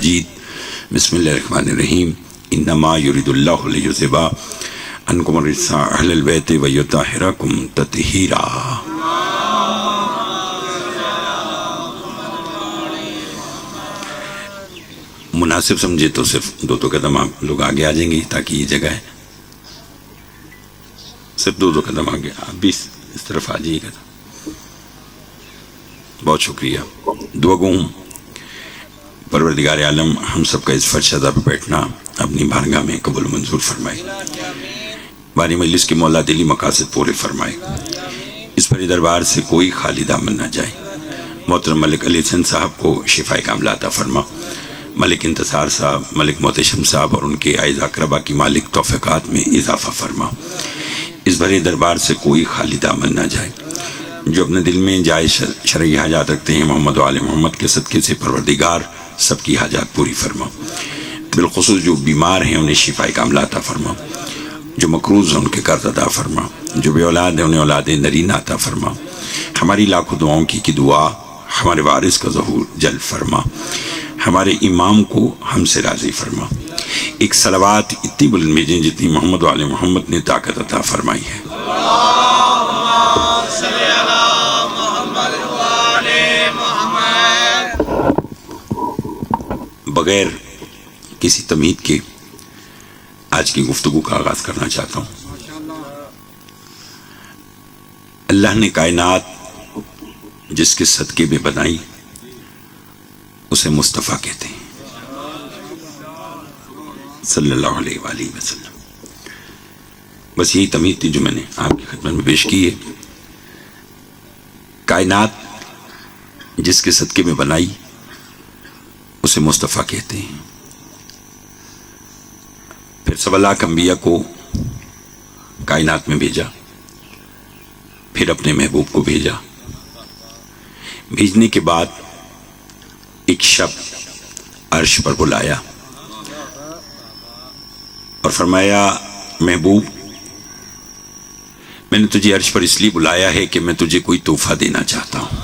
مجید بسم اللہ الرحمن الرحیم انما یرید اللہ لیذھب عنکم الرجس اہل البیت ویطہرکم تطہیرا۔ مناسب سمجھے تو صرف دو قدم آپ لوگ آگے آ جائیں گے تاکہ یہ جگہ ہے، صرف دو قدم آگے، آپ بھی اس طرف آ جائیے گا۔ بہت شکریہ۔ دعا گو ہوں پروردگار عالم ہم سب کا اس فرش شدہ پہ بیٹھنا اپنی بارگاہ میں قبول منظور فرمائے، باری مجلس کے مولا دلی مقاصد پورے فرمائے، اس پر دربار سے کوئی خالی دامن نہ جائے۔ محترم ملک علی حسن صاحب کو شفاء کاملہ عطا فرما، ملک انتصار صاحب، ملک محتشم صاحب اور ان کے اعزا اقربا کی مالک توفیقات میں اضافہ فرما، اس بھرے دربار سے کوئی خالی دامن نہ جائے۔ جو اپنے دل میں جائز شرعی حاجات رکھتے ہیں محمد و آل محمد کے صدقے سے پروردگار سب کی حاجات پوری فرما، بالخصوص جو بیمار ہیں انہیں شفاء کاملہ عطا فرما، جو مقروض ہیں ان کے قرض ادا فرما، جو بے اولاد ہیں انہیں اولاد نرینہ عطا فرما، ہماری لاکھوں دعاؤں کی دعا ہمارے وارث کا ظہور جلب فرما، ہمارے امام کو ہم سے راضی فرما، ایک صلوات اتنی بلند بھیجیں جتنی محمد و آل محمد نے طاقت عطا فرمائی ہے۔ بغیر کسی تمہید کے آج کی گفتگو کا آغاز کرنا چاہتا ہوں۔ اللہ نے کائنات جس کے صدقے میں بنائی اسے مصطفیٰ کہتے ہیں صلی اللہ علیہ وآلہ وسلم۔ بس یہی تمہید تھی جو میں نے آپ کی خدمت میں پیش کی ہے۔ کائنات جس کے صدقے میں بنائی اسے مصطفیٰ کہتے ہیں۔ پھر 1.25 لاکھ انبیاء کو کائنات میں بھیجا، پھر اپنے محبوب کو بھیجا، بھیجنے کے بعد ایک شب عرش پر بلایا اور فرمایا محبوب میں نے تجھے عرش پر اس لیے بلایا ہے کہ میں تجھے کوئی تحفہ دینا چاہتا ہوں۔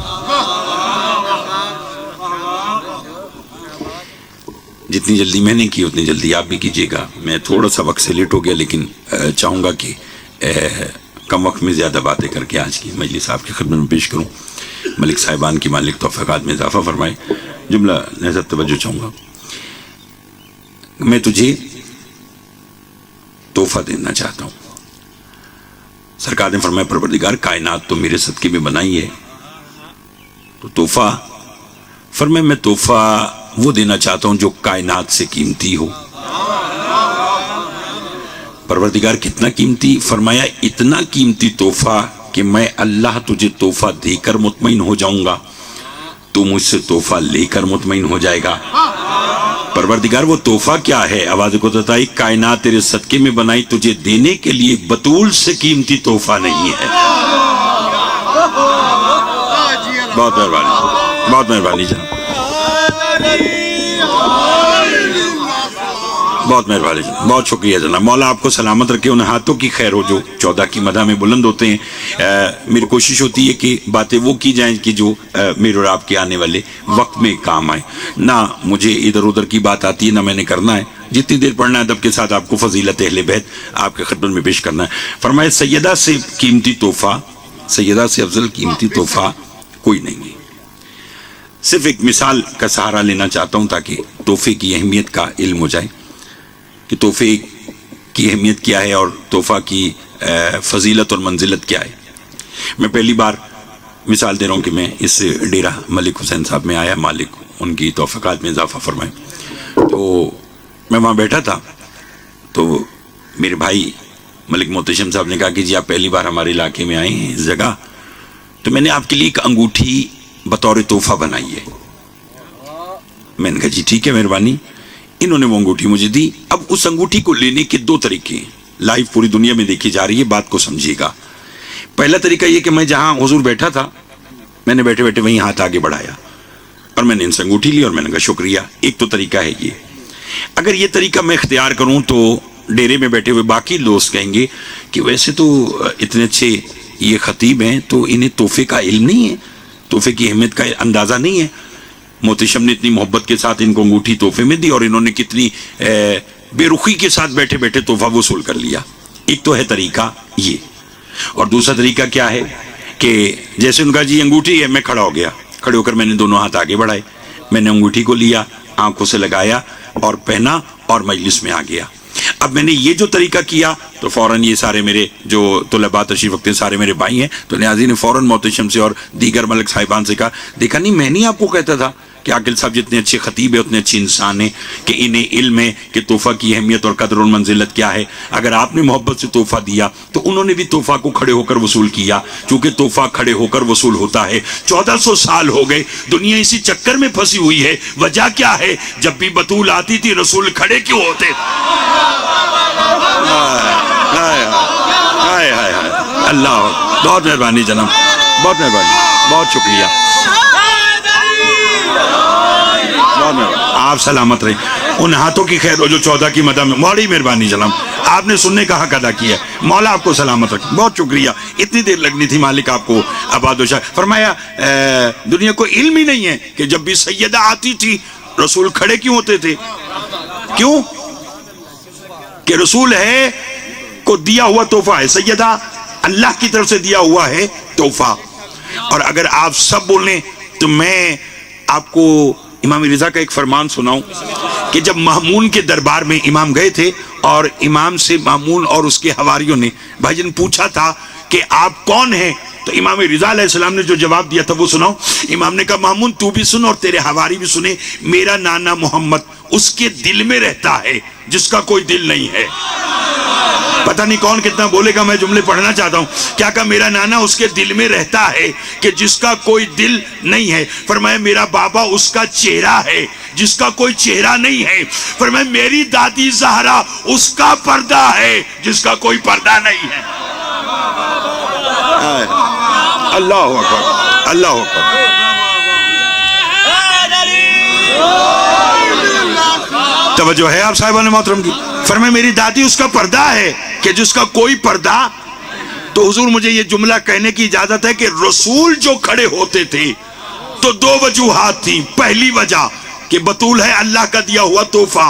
جتنی جلدی میں نے کی اتنی جلدی آپ بھی کیجیے گا۔ میں تھوڑا سا وقت سے لیٹ ہو گیا لیکن چاہوں گا کہ کم وقت میں زیادہ باتیں کر کے آج کی مجلس آپ کی خدمت میں پیش کروں۔ ملک صاحبان کی مالک توفیقات میں اضافہ فرمائے۔ جملہ نہضت توجہ چاہوں گا، میں تجھے تحفہ دینا چاہتا ہوں۔ سرکار نے فرمایا پروردگار کائنات تو میرے صدقے میں بنائی ہے تو تحفہ؟ فرمایا میں تحفہ وہ دینا چاہتا ہوں جو کائنات سے قیمتی ہو۔ پروردگار کتنا قیمتی؟ فرمایا اتنا قیمتی تحفہ کہ میں اللہ تجھے تحفہ دے کر مطمئن ہو جاؤں گا، تو مجھ سے تحفہ لے کر مطمئن ہو جائے گا۔ پروردگار وہ تحفہ کیا ہے؟ آواز کو بتائی کائنات تیرے صدقے میں بنائی، تجھے دینے کے لیے بطول سے قیمتی تحفہ نہیں ہے۔ بہت مہربانی، بہت مہربانی جناب، بہت مہربانی جناب، بہت شکریہ جناب۔ مولا آپ کو سلامت رکھے، ان ہاتھوں کی خیر ہو جو 14 کی مدح میں بلند ہوتے ہیں۔ میری کوشش ہوتی ہے کہ باتیں وہ کی جائیں کہ جو میرے اور آپ کے آنے والے وقت میں کام آئے، نہ مجھے ادھر ادھر کی بات آتی ہے نہ میں نے کرنا ہے۔ جتنی دیر پڑھنا ہے ادب کے ساتھ آپ کو فضیلت اہل بیت آپ کے خدمت میں پیش کرنا ہے۔ فرمایا سیدہ سے قیمتی تحفہ، سیدہ سے افضل قیمتی تحفہ کوئی نہیں ہے۔ صرف ایک مثال کا سہارا لینا چاہتا ہوں تاکہ تحفے کی اہمیت کا علم ہو جائے کہ تحفے کی اہمیت کیا ہے اور تحفہ کی فضیلت اور منزلت کیا ہے۔ میں پہلی بار مثال دے رہا ہوں کہ میں اس ڈیرہ ملک حسین صاحب میں آیا، مالک ان کی توفیقات میں اضافہ فرمائے۔ تو میں وہاں بیٹھا تھا تو میرے بھائی ملک محتشم صاحب نے کہا کہ جی آپ پہلی بار ہمارے علاقے میں آئے ہیں اس جگہ، تو میں نے آپ کے لیے ایک انگوٹھی بطور تحفہ بنائی ہے۔ میں نے کہا جی ٹھیک ہے مہربانی۔ انہوں نے وہ انگوٹھی مجھے دی۔ اب اس انگوٹھی کو لینے کے 2 طریقے ہیں، لائیو پوری دنیا میں دیکھی جا رہی ہے، بات کو سمجھیے گا۔ پہلا طریقہ یہ کہ میں جہاں حضور بیٹھا تھا میں نے بیٹھے بیٹھے وہیں ہاتھ آگے بڑھایا اور میں نے ان سے انگوٹھی لی اور میں نے کہا شکریہ۔ ایک تو طریقہ ہے یہ۔ اگر یہ طریقہ میں اختیار کروں تو ڈیرے میں بیٹھے ہوئے باقی دوست کہیں گے کہ ویسے تو اتنے اچھے یہ خطیب ہیں تو انہیں تحفے کا علم نہیں ہے، تحفے کی اہمیت کا اندازہ نہیں ہے۔ मोहतशम ने इतनी मोहब्बत के साथ इनको अंगूठी तोहफे में दी और इन्होंने कितनी बेरुखी के साथ बैठे बैठे तोहफा वसूल कर लिया। एक तो है तरीका ये, और दूसरा तरीका क्या है कि जैसे उनका जी अंगूठी है, मैं खड़ा हो गया, खड़े होकर मैंने दोनों हाथ आगे बढ़ाए, मैंने अंगूठी को लिया, आंखों से लगाया और पहना और मजलिस में आ गया। अब मैंने ये जो तरीका किया तो फौरन ये सारे मेरे जो तुलबा तशरीफ रखते हैं सारे मेरे भाई हैं, तो न्याजी ने फौरन मोहतशम से और दीगर मलिक साहिबान से कहा, देखा नहीं मैं नहीं आपको कहता था कि आकिल साहब जितने अच्छे खतीब है उतने अच्छे इंसान हैं कि इन्हें इल्म है कि तोहफा की अहमियत और कदर और मंजिलत क्या है। अगर आपने मोहब्बत से तोहफा दिया तो उन्होंने भी तोहफा को खड़े होकर वसूल किया, चूंकि तोहफा खड़े होकर वसूल होता है। 1400 साल हो गए दुनिया इसी चक्कर में फंसी हुई है। वजह क्या है? जब भी बतूल आती थी रसूल खड़े क्यों होते? अल्लाह, बहुत मेहरबानी जनाब, बहुत मेहरबानी, बहुत शुक्रिया, आप सलामत रहे। उन हाथों की खैर हो जो 14 की मदद में, बड़ी मेहरबानी जनाब, आपने सुनने का हक अदा किया, मौला आपको सलामत रखे, बहुत शुक्रिया। इतनी देर लगनी थी, मालिक आपको आबाद व शाद फरमाया। दुनिया को इल्म ही नहीं है कि जब भी सैयदा आती थी रसूल खड़े क्यों होते थे? क्यों? कि रसूल है को दिया हुआ तोहफा है, सैयदा अल्लाह की तरफ से दिया हुआ है तोहफा। और अगर आप सब बोलें तो मैं आपको इमाम रिजा का एक फरमान सुनाऊं कि जब मामून के दरबार में इमाम गए थे और इमाम से मामून और उसके हवारियों ने भाईजान पूछा था कि आप कौन हैं, तो इमाम रिजा अलैहिस्सलाम ने जो जवाब दिया था वो सुनाओ। इमाम ने कहा मामून तू भी सुन और तेरे हवारी भी सुने, मेरा नाना मोहम्मद उसके दिल में रहता है जिसका कोई दिल नहीं है। पता नहीं कौन कितना बोलेगा, मैं जुमले पढ़ना चाहता हूं। क्या कहा? मेरा नाना उसके दिल में रहता है कि जिसका कोई दिल नहीं है। फरमाया मेरा बाबा उसका चेहरा है जिसका कोई चेहरा नहीं है। फरमाया मेरी दादी ज़हरा उसका पर्दा है जिसका कोई पर्दा नहीं है। अल्लाह अकबर, अल्लाह अकबर। तवज्जो है आप साहिबान मोहतरम की? फरमाया मेरी दादी उसका पर्दा है कि जिसका कोई पर्दा। तो हुजूर मुझे ये जुमला कहने की इजाजत है कि रसूल जो खड़े होते थे तो दो वजूहात थी। पहली वजह कि बतूल है अल्लाह का दिया हुआ तोहफा,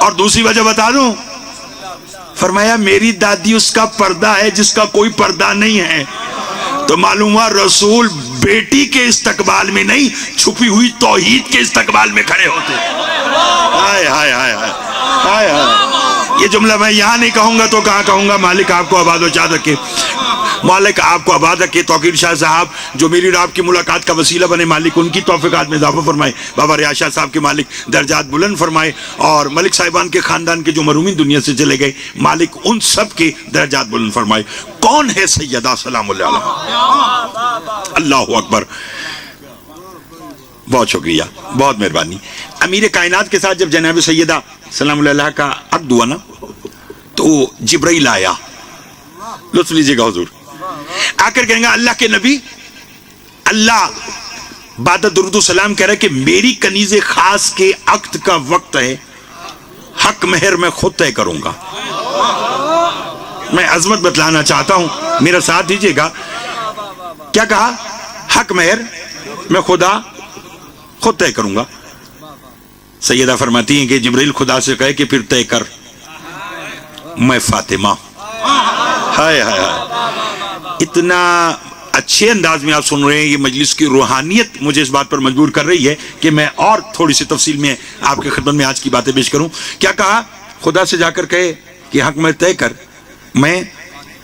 और दूसरी वजह बता दूं, फरमाया मेरी दादी उसका पर्दा है जिसका कोई पर्दा नहीं है। तो मालूम हुआ रसूल बेटी के इस्तकबाल में नहीं, छुपी हुई तौहीद के इस्तकबाल में खड़े होते। हाय हाय हाय हाय हाय हाय। ये जुमला मैं यहाँ नहीं कहूंगा तो कहाँ कहूंगा? मालिक आपको आबाद व जाद रखे, मालिक आपको आबाद रखे। तौकीर शाह साहब जो मेरी और आपकी मुलाकात का वसीला बने, मालिक उनकी तौफीकात में इजाफा फरमाए। बाबा रियाज शाह साहब के मालिक दर्जात बुलंद फरमाए, और मलिक साहिबान के खानदान के जो मरूमीन दुनिया से चले गए, मालिक उन सब के दर्जात बुलंद फरमाए। कौन है सैयदा सलामुल्लाह अलैहा? अल्लाहु अकबर, बहुत शुक्रिया, बहुत मेहरबानी। अमीर कायनात के साथ जब जनाब सैयदा सलामुल्लाह अलैहा का अक़्द हुआ ना, तो जिब्राइल आया, लुत्फ लीजिएगा हुजूर, आकर कहेंगे अल्लाह के नबी, अल्लाह बाद दुरूद सलाम कह रहा है कि मेरी कनीज़े खास के अक़्द का वक्त है, हक मेहर मैं खुद तय करूंगा। मैं अजमत बतलाना चाहता हूं, मेरा साथ दीजिएगा। क्या कहा? हक मेहर मैं खुदा खुद तय करूंगा। सैयदा फरमाती हैं कि जिब्रील खुदा से कहे कि फिर तय कर, मैं फातिमा। हाय हाय हाय, इतना अच्छे अंदाज में आप सुन रहे हैं। ये मजलिस की रूहानियत मुझे इस बात पर मजबूर कर रही है कि मैं और थोड़ी सी तफसील में आपके खिदमत में आज की बातें पेश करूं। क्या कहा? खुदा से जाकर कहे कि हक में तय कर, मैं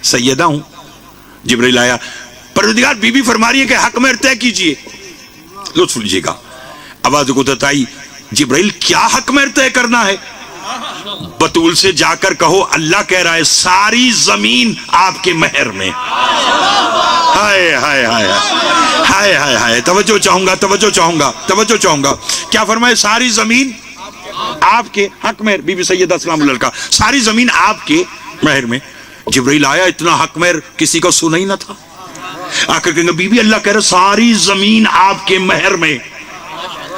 सैयदा हूं। जिब्रील आया, परवरदिगार बीबी फरमा रही है कि हक में तय कीजिए। लुत्फ लीजिएगा, आवाज को तताई, जिब्रील क्या हक में तय करना है? बतूल से जाकर कहो अल्लाह कह रहा है सारी जमीन आपके महर में। हाय हाय हाय हाय हाय हाय, तवज्जो चाहूंगा, तवज्जो चाहूंगा, तवज्जो चाहूंगा। क्या फरमाए? सारी जमीन आपके हक में, बीबी सैयदा सलामुल्लाह का सारी जमीन आपके महर में। जिब्रील आया, इतना हक में किसी को सुना ही ना था। आकर कहेंगे बीबी अल्लाह कह रहा सारी जमीन आपके महर में।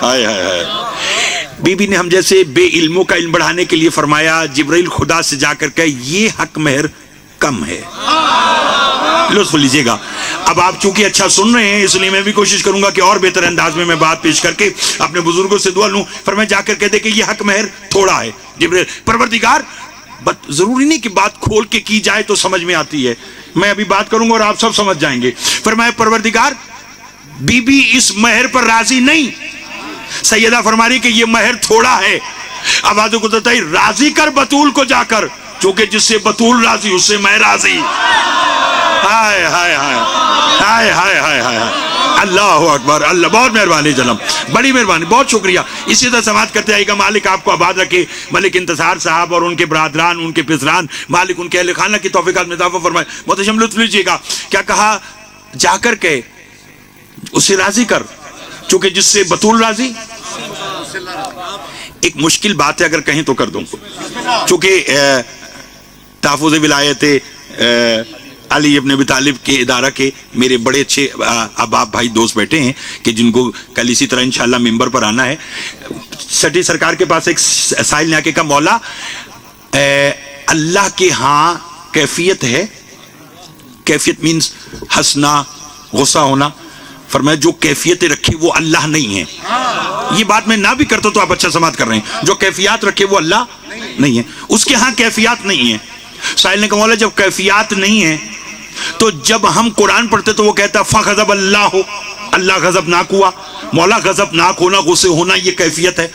हाय हाय हाय। बीबी ने हम जैसे बेइल्मों का इल्म बढ़ाने के लिए फरमाया, जिब्रील खुदा से जाकर कहे ये हक महर कम है। लुत्फ लीजिएगा। अब आप चूंकि अच्छा सुन रहे हैं इसलिए मैं भी कोशिश करूंगा कि और बेहतर अंदाज में मैं बात पेश करके अपने बुजुर्गों से दुआ लूं। फरमाया जाकर कह दे कि ये हक महर थोड़ा है। जिब्रील परवरदिगार, जरूरी नहीं कि बात खोल के की जाए तो समझ में आती है, मैं अभी बात करूंगा और आप सब समझ जाएंगे। फरमाया परवरदिगार, बीबी इस महर पर राजी नहीं। सैयदा फरमा रही कि ये महर थोड़ा है। अब आदमी को बताइए, राजी कर बतूल को जाकर, क्योंकि जिससे बतूल राजी उससे मैं राजी। हाय हाय हाय हाय हाय हाय हाय, अल्लाह अकबर, अल्लाह, बहुत मेहरबानी जनाब, बड़ी मेहरबानी, बहुत शुक्रिया। इसी तरह समाप्त करते आएगा। मालिक आपको आबाद रखे, मलिक इंतजार साहब और उनके बरादरान, उनके पिसरान, मालिक उनके अहले खाना की तौफीकात में इजाफा फरमाए। मोहतरम लुत्फ लीजिएगा। क्या कहा? जाकर के उसे राजी कर, चूंकि जिससे बतूल राजी। एक मुश्किल बात है, अगर कहें तो कर दूं, चूंकि तहफ़्फ़ुज़ विलायत अली इब्न अबी तालिब के इदारा के मेरे बड़े अच्छे अहबाब भाई दोस्त बैठे हैं कि जिनको कल इसी तरह इंशाल्लाह मिंबर पर आना है। सटी सरकार के पास एक साइल ने आके कहा, मौला अल्लाह के यहाँ कैफियत है। कैफियत मीन्स हंसना, गुस्सा होना। फरमाया जो कैफियतें रखी वो अल्लाह नहीं है। ये बात मैं ना भी करता तो आप अच्छा समाप्त कर रहे हैं। जो कैफियत रखे वो अल्लाह नहीं है, उसके यहाँ कैफियत नहीं है। साहिल ने कहा, मौला जब कैफियत नहीं है तो जब हम कुरान पढ़ते तो वो कहता फ़ग़ज़ब अल्लाह, अल्लाह गज़बनाक हुआ। मौला गज़बनाक होना, गुस्से होना ये कैफियत है।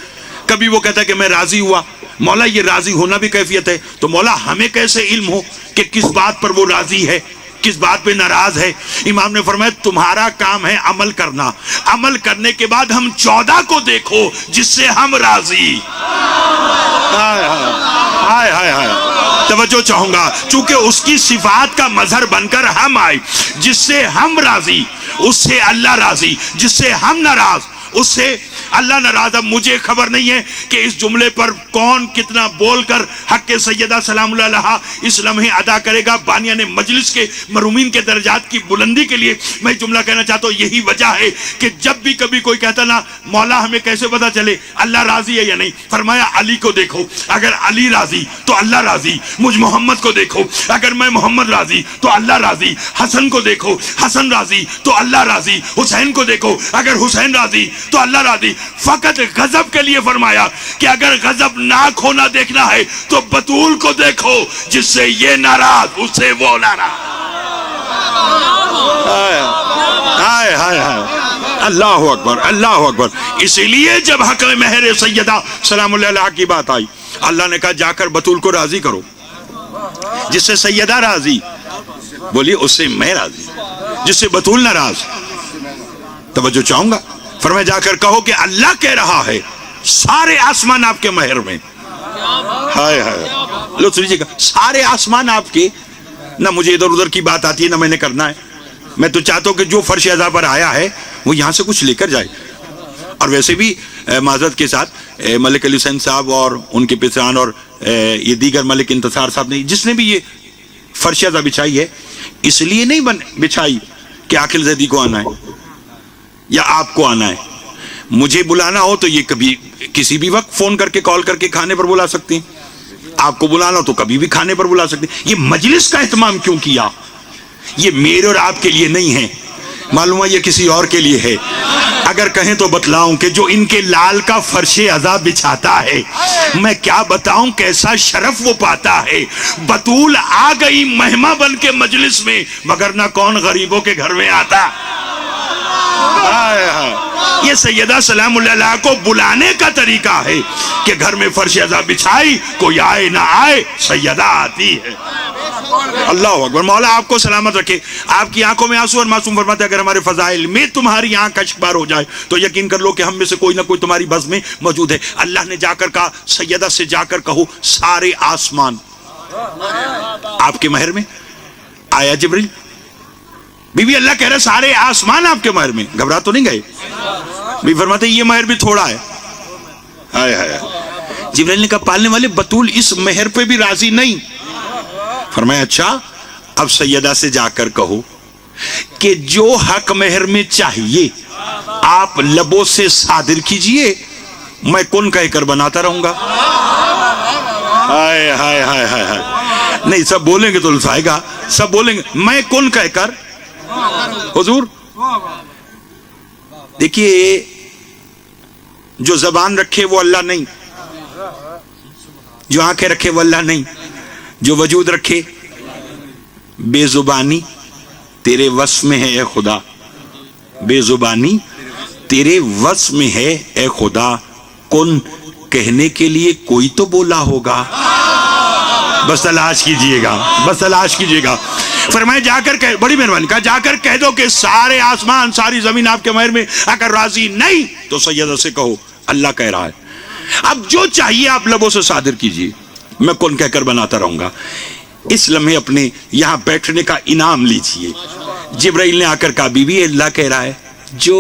कभी वो कहता है कि मैं राजी हुआ, मौला ये राजी होना भी कैफियत है। तो मौला हमें कैसे इल्म हो कि किस बात पर वो राजी है, किस बात पे नाराज है? इमाम ने फरमाया तुम्हारा काम है अमल करना, अमल करने के बाद हम 14 को देखो जिससे हम राजी। हाय हाय हाय हाय, तवज्जो चाहूंगा, चूंकि उसकी सिफात का मजहर बनकर हम आए। जिससे हम राजी उससे अल्लाह राजी, जिससे हम नाराज उससे अल्लाह नाराज। अब मुझे खबर नहीं है कि इस जुमले पर कौन कितना बोलकर हक के सैयदा सलामुल्लाह अलैहा इस लम्हे अदा करेगा। बानिया ने मजलिस के मरूमीन के दर्जात की बुलंदी के लिए मैं जुमला कहना चाहता हूँ। यही वजह है कि जब भी कभी कोई कहता ना मौला हमें कैसे पता चले अल्लाह राजी है या नहीं, फरमाया अली को देखो, अगर अली राजी तो अल्लाह राजी। मुझ मोहम्मद को देखो, अगर मैं मोहम्मद राजी तो अल्लाह राजी। हसन को देखो, हसन राजी तो अल्लाह राजी। हुसैन को देखो, अगर हुसैन राजी तो अल्लाह राजी। फकत गजब के लिए फरमाया कि अगर गजब नाक होना देखना है तो बतूल को देखो, जिससे ये नाराज उससे वो नाराज। हाय हाय हाय, अल्लाह अकबर, अल्लाह अकबर। इसीलिए जब हक महर सैयदा सलामुल्लाह अलैहा की बात आई, अल्लाह ने कहा जाकर बतूल को राजी करो, जिससे सैयदा राजी, बोलिए उससे मैं राजी, जिससे बतूल नाराज। तवज्जो चाहूंगा। फरमाया जाकर कहो कि अल्लाह कह रहा है सारे आसमान आपके महर में। हाय हाय, लो सुनिएगा, सारे आसमान आपके। ना मुझे इधर उधर की बात आती है ना मैंने करना है। मैं तो चाहता हूं कि जो फर्श अज़ा पर आया है वो यहां से कुछ लेकर जाए। और वैसे भी माजरत के साथ मलिक अली हुसैन साहब और उनके पिसरान और ये दीगर मलिक इंतसार साहब ने, जिसने भी ये फर्श अज़ा बिछाई है, इसलिए नहीं बिछाई कि आखिल ज़ैदी को आना है या आपको आना है। मुझे बुलाना हो तो ये कभी किसी भी वक्त फोन करके कॉल करके खाने पर बुला सकते हैं, आपको बुलाना हो तो कभी भी खाने पर बुला सकते हैं। ये मजलिस का एहतमाम क्यों किया? ये मेरे और आपके लिए नहीं है, मालूम है ये किसी और के लिए है। अगर कहें तो बतलाऊं कि जो इनके लाल का फर्शे अज़ा बिछाता है, मैं क्या बताऊं कैसा शरफ वो पाता है। बतूल आ गई मेहमा बन के मजलिस में, मगर ना कौन गरीबों के घर में आता। ये सैयदा सलामुल्लाह अलैहा को बुलाने का तरीका है कि घर में फर्श अज़ा बिछाई, कोई आए ना आए सैयदा आती है। अल्लाह अकबर। मौला आपको सलामत रखे, आपकी आंखों में आंसू और मासूम फरमाते अगर हमारे फजाइल में तुम्हारी आंख अश्कबार हो जाए तो यकीन कर लो कि हम में से कोई ना कोई तुम्हारी बज़ में मौजूद है। अल्लाह ने जाकर कहा सैयदा से जाकर कहो सारे आसमान आपके महर में। आया जिब्रील, बीबी अल्लाह कह रहे सारे आसमान आपके महर में। घबरा तो नहीं गए? बीबी फरमाते ये महर भी थोड़ा है। हाय हाय। जिब्रील ने कहा पालने वाले बतूल इस महर पे भी राजी नहीं। फरमाया अच्छा, अब सैयदा से जाकर कहो कि जो हक महर में चाहिए आप लबों से सादिर कीजिए, मैं कुन कहकर बनाता रहूंगा। हाय हाय हाय हाय हाय। नहीं सब बोलेंगे तो लुत्फ आएगा, सब बोलेंगे मैं कौन कहकर हुजूर। देखिए, जो जबान रखे वो अल्लाह नहीं, जो आंखें रखे वो अल्लाह नहीं, जो वजूद रखे, बेजुबानी तेरे वश में है ए खुदा, बेजुबानी तेरे वश में है ए खुदा, कौन कहने के लिए कोई तो बोला होगा, बस तलाश कीजिएगा, बस तलाश कीजिएगा। फरमाया जाकर कह, बड़ी मेहरबानी कहा, जाकर कह दो कि सारे आसमान सारी जमीन आपके महर में अगर राजी नहीं तो सैयदा से कहो अल्लाह कह रहा है। अब जो चाहिए आप लबों से सादिर कीजिए, मैं कौन कहकर बनाता रहूंगा। इस लम्हे अपने यहां बैठने का इनाम लीजिए। जिब्राइल ने आकर कहा बीबी अल्लाह कह रहा है जो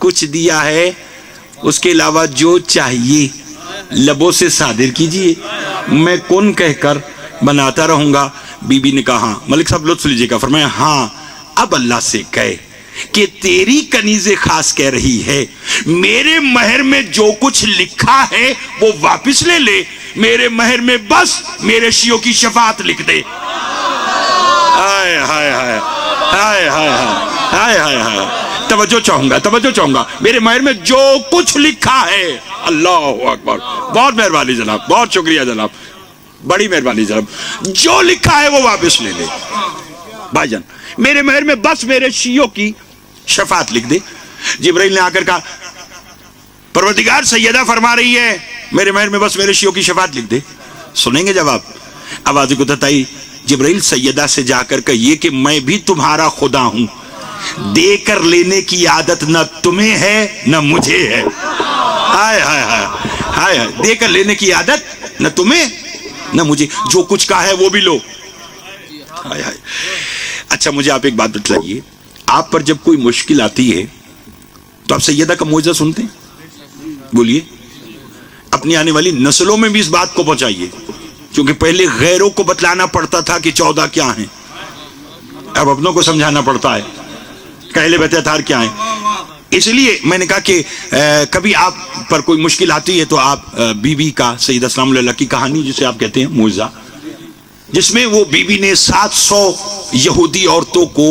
कुछ दिया है उसके अलावा जो चाहिए लबों से सादिर कीजिए, मैं कौन कहकर बनाता रहूंगा। बीबी ने कहा हाँ। मलिक साहब लुत्फ लीजिएगा। फरमाया हाँ, अब अल्लाह से कहे कि तेरी कनीज़े खास कह रही है मेरे महर में जो कुछ लिखा है वो वापस ले ले, मेरे महर में बस मेरे शियों की शफाअत लिख दे। हाय हाय हाय हाय हाय हाय हाय हाय, तवज्जो चाहूंगा, तवज्जो चाहूंगा। मेरे महर में जो कुछ लिखा है, अल्लाह अकबर, बहुत मेहरबानी जनाब, बहुत शुक्रिया जनाब, बड़ी मेहरबानी जनाब, जो लिखा है वो वापस ले ले। भाईजान मेरे महर में बस मेरे शियों की शफाअत लिख दे। जिब्राइल ने आकर कहा परवरदिगार सैयदा फरमा रही है मेरे महर में बस मेरे शियों की शफाअत लिख दे। सुनेंगे जवाब। आवाज को बताई जिब्राइल सैयदा से जाकर कहिए कि मैं भी तुम्हारा खुदा हूं, देकर लेने की आदत न तुम्हें है न मुझे है। हाय हाय हाय हाय हाय, देकर लेने की आदत न तुम्हें न मुझे, जो कुछ कहा है वो भी लो। हाय हाय। अच्छा मुझे आप एक बात बतलाइए, आप पर जब कोई मुश्किल आती है तो आप सैयदा का मौजज़ा सुनते हैं? बोलिए। अपनी आने वाली नस्लों में भी इस बात को पहुंचाइए, क्योंकि पहले गैरों को बतलाना पड़ता था कि 14 क्या हैं, अब अपनों को समझाना पड़ता है कहले बेतार क्या है। इसलिए मैंने कहा कि कभी आप पर कोई मुश्किल आती है तो आप बीबी का सैयदा सलामुल्लाह की कहानी जिसे आप कहते हैं मौजज़ा, जिसमें वो बीबी ने 700 यहूदी औरतों को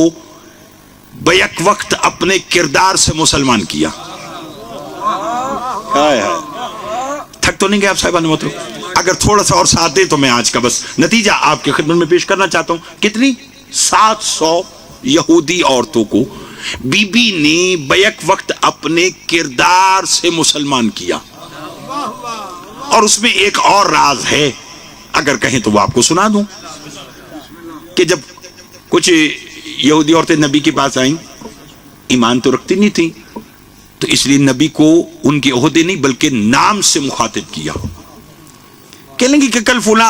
बैक वक्त अपने किरदार से मुसलमान किया। थक तो नहीं गए आप साहिबान मोहतरम? अगर थोड़ा सा और साथ दे तो मैं आज का बस नतीजा आपके खिदमत में पेश करना चाहता हूं। कितनी? 700 यहूदी औरतों को बीबी ने बैक वक्त अपने किरदार से मुसलमान किया। और उसमें एक और राज है, अगर कहें तो वो आपको सुना दूं कि जब कुछ यहूदी औरतें नबी के पास आईं, ईमान तो रखती नहीं थी, तो इसलिए नबी को उनके ओहदे नहीं बल्कि नाम से मुखातिब किया। कह लेंगे कि कल फुला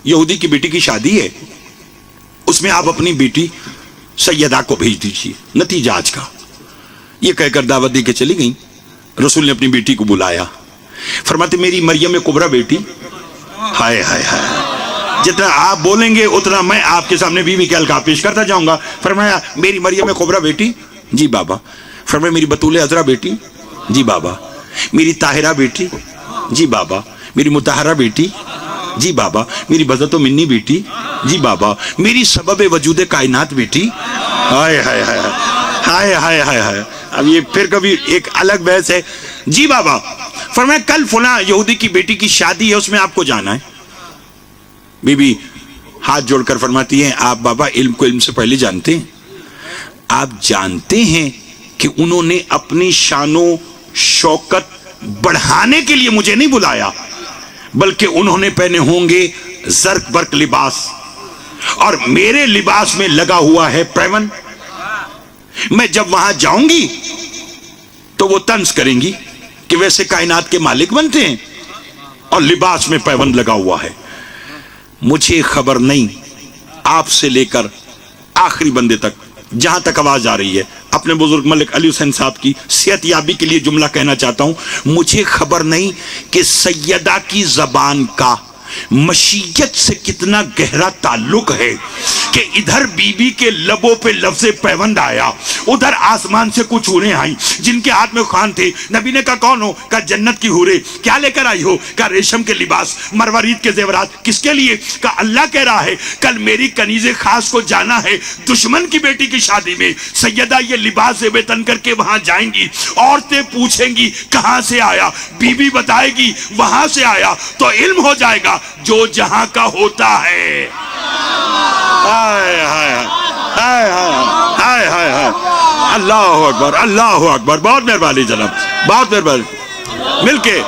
यहूदी की बेटी की शादी है, उसमें आप अपनी बेटी सैयदा को भेज दीजिए। नतीजा आज का ये कहकर दावत दे के चली गई। रसूल ने अपनी बेटी को बुलाया, फरमाते मेरी मरियम कुबरा बेटी। हाय हाय हाय, जितना आप बोलेंगे उतना मैं आपके सामने बीवी के अलकाब पेश करता जाऊंगा। फरमाया मेरी मरियम कुबरा बेटी, जी बाबा। फरमाया मेरी बतूल अजरा बेटी, जी बाबा। मेरी ताहिरा बेटी, जी बाबा। मेरी मुताहरा बेटी, जी बाबा। मेरी बज़तो मिन्नी बेटी, जी बाबा। मेरी सबब वजूद कायनात बेटी। हाय हाय हाय हाय हाय हाय हाय। अब ये फिर कभी एक अलग बहस है, जी बाबा। फरमाया कल फुला यहूदी की बेटी की शादी है, उसमें आपको जाना है। बीबी हाथ जोड़कर फरमाती है आप बाबा इल्म को इल्म से पहले जानते हैं, आप जानते हैं कि उन्होंने अपनी शानो शौकत बढ़ाने के लिए मुझे नहीं बुलाया, बल्कि उन्होंने पहने होंगे जर्क बर्क लिबास, और मेरे लिबास में लगा हुआ है पैवन। मैं जब वहां जाऊंगी तो वो तंज करेंगी कि वैसे कायनात के मालिक बनते हैं और लिबास में पैवन लगा हुआ है। मुझे खबर नहीं आपसे लेकर आखिरी बंदे तक, जहां तक आवाज आ रही है, अपने बुजुर्ग मलिक अली हुसैन साहब की सेहत याबी के लिए जुमला कहना चाहता हूं। मुझे खबर नहीं कि सैयदा की जबान का मशीयत से कितना गहरा ताल्लुक है کہ ادھر بیوی کے لبوں پہ لفظ پیوند آیا, ادھر آسمان سے کچھ حوریں آئیں جن کے ہاتھ میں خوان تھے. نبی نے کہا کون ہو؟ کہا جنت کی حوریں. کیا لے کر آئی ہو؟ کہا ریشم کے لباس, مروارید کے زیورات. کس کے لیے؟ کہا اللہ کہہ رہا ہے کل میری کنیز خاص کو جانا ہے دشمن کی بیٹی کی شادی میں, سیدہ یہ لباس زیب تن کر کے وہاں جائیں گی, عورتیں پوچھیں گی کہاں سے آیا, بیوی بتائے گی وہاں سے آیا, تو علم ہو جائے گا جو جہاں کا ہوتا ہے. اللہ اکبر, اللہ اکبر, بہت مہربانی جناب, بہت مہربانی. مل کے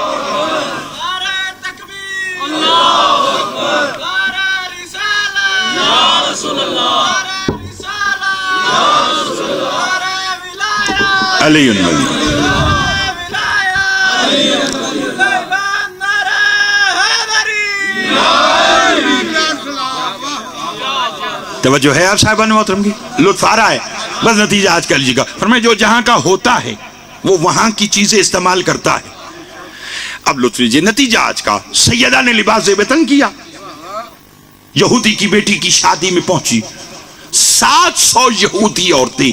علی النبی. توجہ ہے آپ صاحبان محترم کی؟ لطف آ رہا ہے؟ بس نتیجہ آج کر لیجیے گا. فرمائے جو جہاں کا ہوتا ہے وہ وہاں کی چیزیں استعمال کرتا ہے. اب لطف لیجیے نتیجہ آج کا. سیدہ نے لباس زیب تن کیا, یہودی کی بیٹی کی شادی میں پہنچی, 700 یہودی عورتیں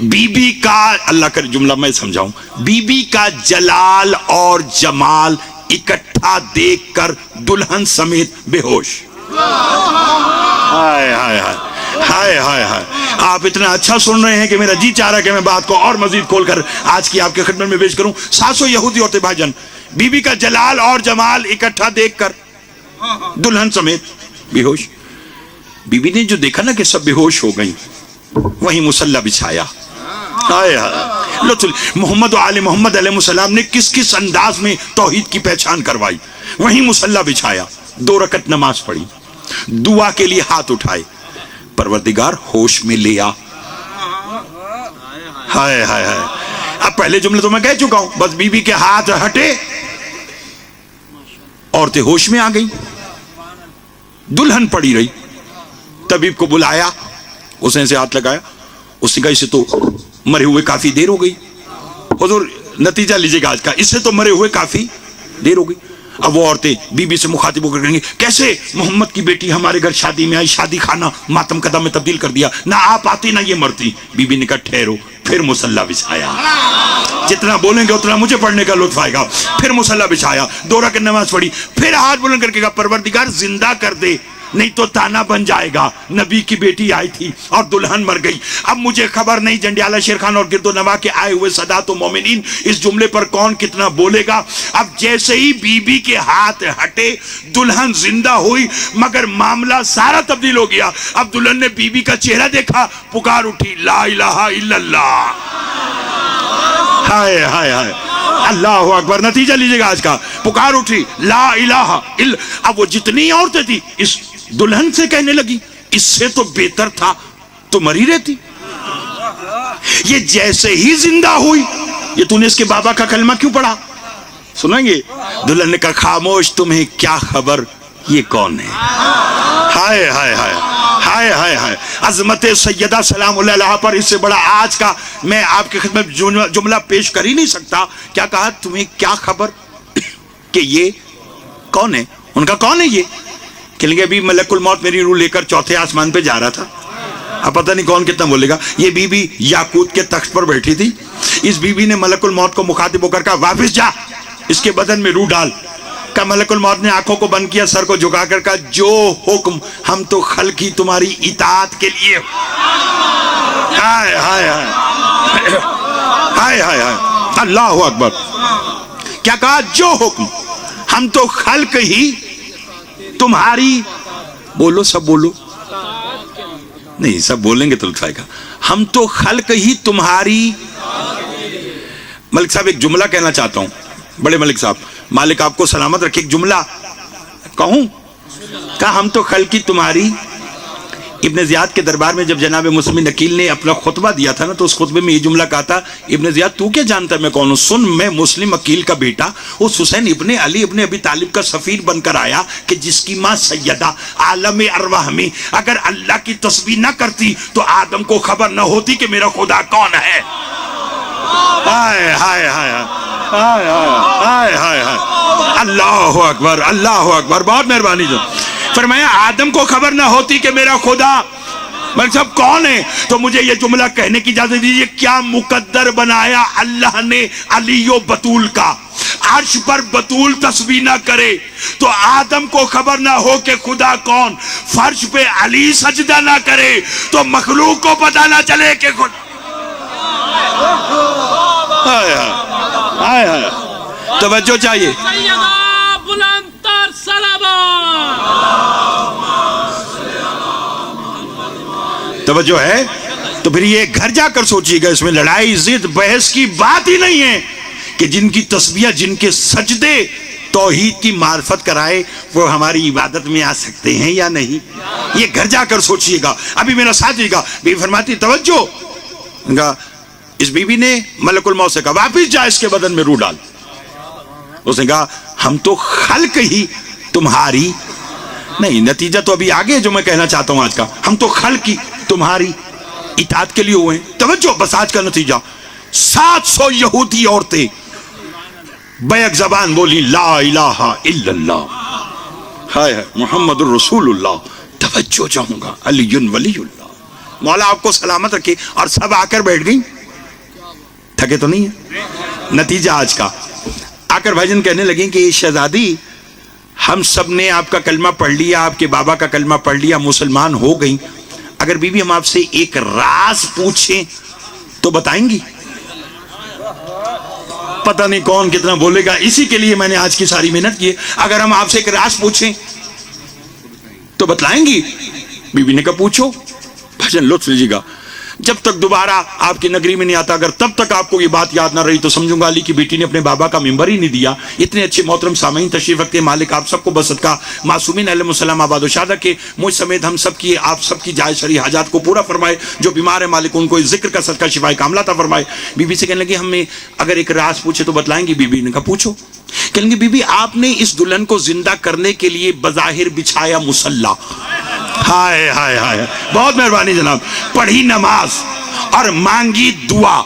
بی بی کا, اللہ کا جملہ میں سمجھاؤں, بی بی کا جلال اور جمال اکٹھا دیکھ کر دلہن سمیت بے ہوش. ہائے ہائے ہائے ہائے ہائے ہائے. آپ اتنا اچھا سن رہے ہیں کہ میرا جی چاہ رہا ہے کہ میں بات کو اور مزید کھول کر آج کی آپ کے خدمت میں پیش کروں. 700 یہودی عورتیں بھائی جان بی بی کا جلال اور جمال اکٹھا دیکھ کر دلہن سمیت بے ہوش. بی بی نے جو دیکھا نا کہ سب بے ہوش ہو گئیں, وہیں مصلی بچھایا. محمد و آل محمد علیہ السلام نے کس کس انداز میں توحید کی پہچان کروائی, وہیں مصلی بچھایا, 2 رکعت نماز پڑھی, دعا کے لیے ہاتھ اٹھائے, پروردگار ہوش میں لے آ. ہائے ہائے ہائے. اب پہلے جملے تو میں کہہ چکا ہوں, بس بی بی کے ہاتھ ہٹے عورتیں ہوش میں آ گئیں, دلہن پڑی رہی. طبیب کو بلایا, اس نے اسے ہاتھ لگایا, اس نے کہا اسے تو مرے ہوئے کافی دیر ہو گئی. حضور نتیجہ لیجئے گا آج کا, اس سے تو مرے ہوئے کافی دیر ہو گئی. اب وہ عورتیں بی بی سے مخاطب ہو کر کہیں گے کیسے محمد کی بیٹی ہمارے گھر شادی میں آئی, شادی خانہ ماتم قدم میں تبدیل کر دیا, نہ آپ آتی نہ یہ مرتی. بی بی نے کہا ٹھہرو, پھر مصلی بچھایا. جتنا بولیں گے اتنا مجھے پڑھنے کا لطف آئے گا. پھر مصلی بچھایا, 2 رکعت نماز پڑھی, پھر ہاتھ بلند کر کے کہا پروردگار زندہ کر دے, نہیں تو تانا بن جائے گا, نبی کی بیٹی آئی تھی اور دلہن مر گئی. اب مجھے خبر نہیں جنڈیالہ شیر خان اور گرد و نواح کے آئے ہوئے سادات و مومنین اس جملے پر کون کتنا بولے گا. اب جیسے ہی بی بی کے ہاتھ ہٹے دلہن زندہ ہوئی, مگر معاملہ سارا تبدیل ہو گیا. اب دلہن نے بی بی کا چہرہ دیکھا, پکار اٹھی لا الہ الا اللہ. ہائے ہائے ہائے, اللہ اکبر. نتیجہ لیجئے گا آج کا, پکار اٹھی لا الہ الا. اب وہ جتنی عورتیں تھی اس دلہن سے کہنے لگی اس سے تو بہتر تھا تو مری رہتی. یہ جیسے ہی زندہ ہوئی, یہ تو نے اس کے بابا کا کلمہ کیوں پڑھا؟ سنیں گے. دلہن نے کہا خاموش, تمہیں کیا خبر یہ کون ہے. ہائے ہائے ہائے ہائے ہائے ہائے. عظمت سیدہ سلام اللہ علیہا پر اس سے بڑا آج کا میں آپ کے خدمت جملہ پیش کر ہی نہیں سکتا. کیا کہا تمہیں کیا خبر کہ یہ کون ہے. ان کا کون ہے یہ؟ کہ لیں گے ابھی ملک الموت میری روح لے کر 4تھے آسمان پہ جا رہا تھا. اب پتہ نہیں کون کتنا بولے گا. یہ بی بی یاقوت کے تخت پر بیٹھی تھی. اس بی بی نے ملک الموت کو مخاطب ہو کر کہا واپس جا, اس کے بدن میں روح ڈال. کہ ملک الموت نے آنکھوں کو بند کیا, سر کو جھکا کر کہا جو حکم ہم تو خلق ہی تمہاری اطاعت کے لیے. ہائے ہائے ہائے ہائے ہائے ہائے, اللہ اکبر. کیا کہا؟ جو حکم ہم تو خلق ہی تمہاری, بولو سب بولو, نہیں سب بولیں گے تو لطف آئے گا. ہم تو خلق ہی تمہاری. ملک صاحب ایک جملہ کہنا چاہتا ہوں, بڑے ملک صاحب, مالک آپ کو سلامت رکھے. ایک جملہ کہوں؟ کہا ہم تو خلق ہی تمہاری. ابن زیاد کے دربار میں جب جناب مسلم نکیل نے اپنا خطبہ دیا تھا نا, تو اس خطبے میں یہ جملہ کہا تھا, ابن زیاد تو کیا جانتا ہے میں کون ہوں؟ سن, میں مسلم عقیل کا بیٹا اس حسین ابن علی ابن ابی طالب کا سفیر بن کر آیا, کہ جس کی ماں سیدہ عالم ارواح میں اگر اللہ کی تسبیح نہ کرتی تو آدم کو خبر نہ ہوتی کہ میرا خدا کون ہے. ہائے ہائے ہائے ہائے ہائے ہائے ہائے, اللہ اکبر, اللہ اکبر. بہت مہربانی جو فرمایا آدم کو خبر نہ ہوتی کہ میرا خدا میں سب کون ہے تو مجھے یہ جملہ کہنے کی اجازت دیجیے، کیا مقدر بنایا اللہ نے علی و بطول کا، عرش پر بطول تسبیح نہ کرے تو آدم کو خبر نہ ہو کہ خدا کون، فرش پہ علی سجدہ نہ کرے تو مخلوق کو پتہ نہ چلے کہ خدا۔ توجہ چاہیے، توجہ ہے تو پھر یہ گھر جا کر سوچیے گا، اس میں لڑائی ضد بحث کی بات ہی نہیں ہے کہ جن کی تسبیح، جن کے سجدے توحید کی معرفت کرائے وہ ہماری عبادت میں آ سکتے ہیں یا نہیں، یہ گھر جا کر سوچیے گا۔ ابھی میرا ساتھ دیجیے گا، بیوی فرماتی توجہ، اس بیوی نے ملک الموت سے کہا واپس جا اس کے بدن میں روح ڈال۔ اس نے کہا ہم تو خلق ہی تمہاری نہیں، نتیجہ تو ابھی آگے جو میں کہنا چاہتا ہوں آج کا، ہم تو خلق ہی تمہاری اطاعت کے لیے ہوئے ہیں۔ توجہ، بس آج کا نتیجہ 700 یہودی عورتیں بیک زبان بولی لا الہ الا اللہ، ہائے محمد الرسول اللہ۔ توجہ چاہوں گا، علی ولی اللہ، مولا آپ کو سلامت رکھے، اور سب آ کر بیٹھ گئی، تھکے تو نہیں ہے۔ نتیجہ آج کا آ کر بھائی جان کہنے لگیں کہ شہزادی ہم سب نے آپ کا کلمہ پڑھ لیا، آپ کے بابا کا کلمہ پڑھ لیا، مسلمان ہو گئی، اگر بی بی ہم آپ سے ایک راز پوچھیں تو بتائیں گی؟ پتہ نہیں کون کتنا بولے گا، اسی کے لیے میں نے آج کی ساری محنت کی ہے۔ اگر ہم آپ سے ایک راز پوچھیں تو بتلائیں گی؟ بی بی نے کہا پوچھو۔ بھجن لطف لیجیے گا، جب تک دوبارہ آپ کی نگری میں نہیں آتا، اگر تب تک آپ کو یہ بات یاد نہ رہی تو سمجھوں گا علی کی بیٹی نے اپنے بابا کا ممبر ہی نہیں دیا۔ اتنے اچھے محترم سامعین تشریف رکھتے، مالک آپ سب کو بسط کا معصومین علیہ السلام آباد و شاد رکھے، مجھ سمیت ہم سب کی، آپ سب کی جائز شرعی حاجات کو پورا فرمائے، جو بیمار ہے مالک ان کو اس ذکر کا صدقہ شفا کاملہ عطا فرمائے۔ بی بی سے کہنے لگے ہمیں اگر ایک راز پوچھے تو بتلائیں گی؟ بی بی نے کہا پوچھو۔ کہیں گے بی بی آپ نے اس دلہن کو زندہ کرنے کے لیے بظاہر بچھایا مصلی، ہائے ہائے ہائے، بہت مہربانی جناب، پڑھی نماز اور مانگی دعا۔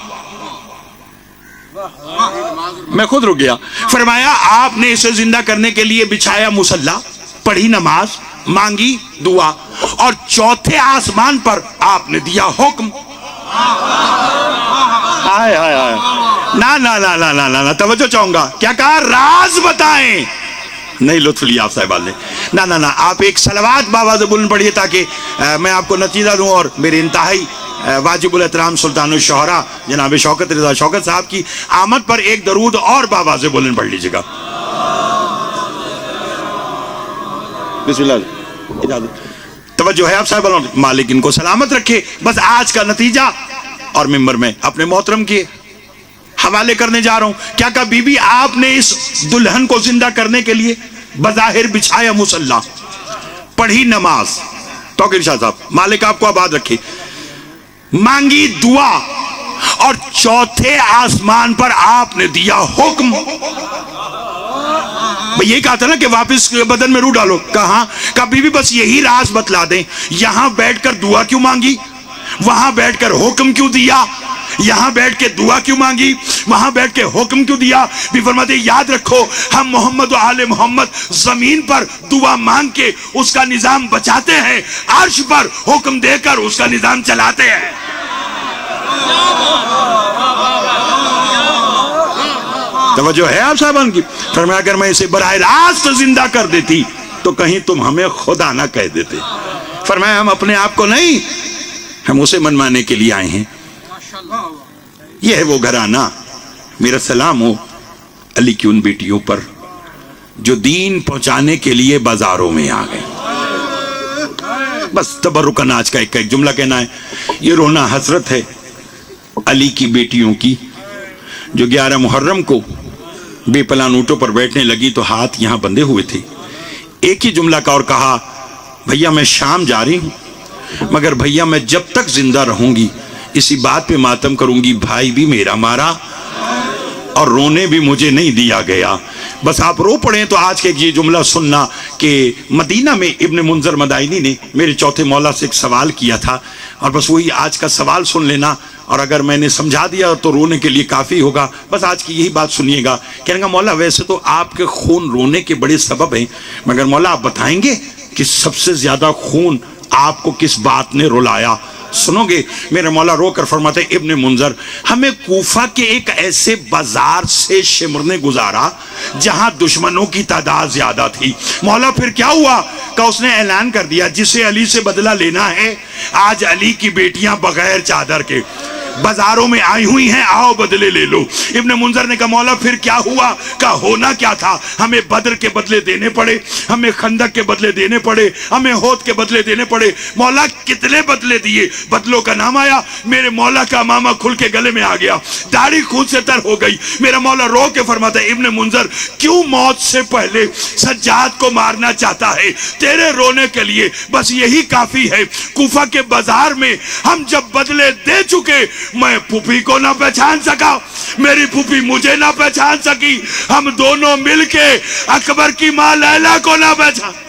میں خود رک گیا۔ فرمایا آپ نے اسے زندہ کرنے کے لیے بچھایا مصلی، پڑھی نماز، مانگی دعا، اور چوتھے آسمان پر آپ نے دیا حکم۔ ہائے ہائے ہائے، نا نا نا نا نا نا، توجہ چاہوں گا، کیا کہا؟ راز بتائیں۔ نہیں لطف لیا آپ صاحب نے، نا نا نا، آپ ایک صلوات باواز بلند پڑھیے تاکہ میں آپ کو نتیجہ دوں، اور میرے انتہائی واجب الاحترام سلطان الشہرا جناب شوکت رضا شوکت صاحب کی آمد پر ایک درود اور باواز بلند پڑھ لیجیے گا۔ بسم اللہ، توجہ ہے آپ صاحب، مالک ان کو سلامت رکھے۔ بس آج کا نتیجہ اور ممبر میں اپنے محترم کے حوالے کرنے جا رہا ہوں۔ کیا کہا بی بی آپ نے اس دلہن کو زندہ کرنے کے لیے بظاہر بچھایا مصلی، پڑھی نماز، توقیر شاہ صاحب مالک آپ کو آباد رکھے، مانگی دعا، اور چوتھے آسمان پر آپ نے دیا حکم۔ یہ کہا تھا نا کہ واپس بدن میں روح ڈالو، کہاں؟ کہا بی بی بس یہی راز بتلا دیں، یہاں بیٹھ کر دعا کیوں مانگی، وہاں بیٹھ کر حکم کیوں دیا، یہاں بیٹھ کے دعا کیوں مانگی، وہاں بیٹھ کے حکم کیوں دیا؟ بھی فرماتے یاد رکھو ہم محمد و آل محمد زمین پر دعا مانگ کے اس کا نظام بچاتے ہیں، عرش پر حکم دے کر اس کا نظام چلاتے ہیں۔ توجہ ہے آپ صاحبان کی؟ فرمایا اگر میں اسے براہ راست زندہ کر دیتی تو کہیں تم ہمیں خدا نہ کہہ دیتے۔ فرمایا ہم اپنے آپ کو نہیں، ہم اسے منوانے کے لیے آئے ہیں۔ یہ ہے وہ گھرانہ، میرا سلام ہو علی کی ان بیٹیوں پر جو دین پہنچانے کے لیے بازاروں میں آ گئے۔ بس تبرکن آج کا ایک جملہ کہنا ہے، یہ رونا حسرت ہے علی کی بیٹیوں کی جو 11 محرم کو بے پلان اونٹوں پر بیٹھنے لگی تو ہاتھ یہاں بندھے ہوئے تھے۔ ایک ہی جملہ کا اور کہا بھیا میں شام جا رہی ہوں، مگر بھیا میں جب تک زندہ رہوں گی اسی بات پہ ماتم کروں گی، بھائی بھی میرا مارا اور رونے بھی مجھے نہیں دیا گیا۔ بس آپ رو پڑیں تو آج کے یہ جملہ سننا کہ مدینہ میں ابن منذر مدائنی نے میرے چوتھے مولا سے ایک سوال کیا تھا، اور بس وہی آج کا سوال سن لینا، اور اگر میں نے سمجھا دیا تو رونے کے لیے کافی ہوگا۔ بس آج کی یہی بات سنیے گا۔ کہنے گا مولا ویسے تو آپ کے خون رونے کے بڑے سبب ہیں، مگر مولا آپ بتائیں گے کہ سب سے زیادہ خون آپ کو کس بات نے رلایا؟ سنو گے، میرے مولا رو کر فرماتے ہیں ابن منذر ہمیں کوفہ کے ایک ایسے بازار سے شمرنے گزارا جہاں دشمنوں کی تعداد زیادہ تھی۔ مولا پھر کیا ہوا؟ کہ اس نے اعلان کر دیا جسے علی سے بدلہ لینا ہے، آج علی کی بیٹیاں بغیر چادر کے بازاروں میں آئی ہوئی ہیں، آؤ بدلے لے لو۔ ابن منذر نے کہا مولا پھر کیا ہوا؟ کہا ہونا کیا تھا، ہمیں بدر کے بدلے دینے پڑے، ہمیں خندق کے بدلے دینے پڑے، ہمیں احد کے بدلے دینے پڑے۔ مولا کتنے بدلے دیے؟ بدلوں کا نام آیا، میرے مولا کا امامہ کھل کے گلے میں آ گیا، داڑھی خون سے تر ہو گئی۔ میرا مولا رو کے فرماتا ہے ابن منذر کیوں موت سے پہلے سجاد کو مارنا چاہتا ہے؟ تیرے رونے کے لیے بس یہی کافی ہے۔ کوفہ کے بازار میں ہم جب بدلے دے چکے، میں پھوپھی کو نہ پہچان سکا، میری پھوپھی مجھے نہ پہچان سکی، ہم دونوں مل کے اکبر کی ماں لیلا کو نہ پہچان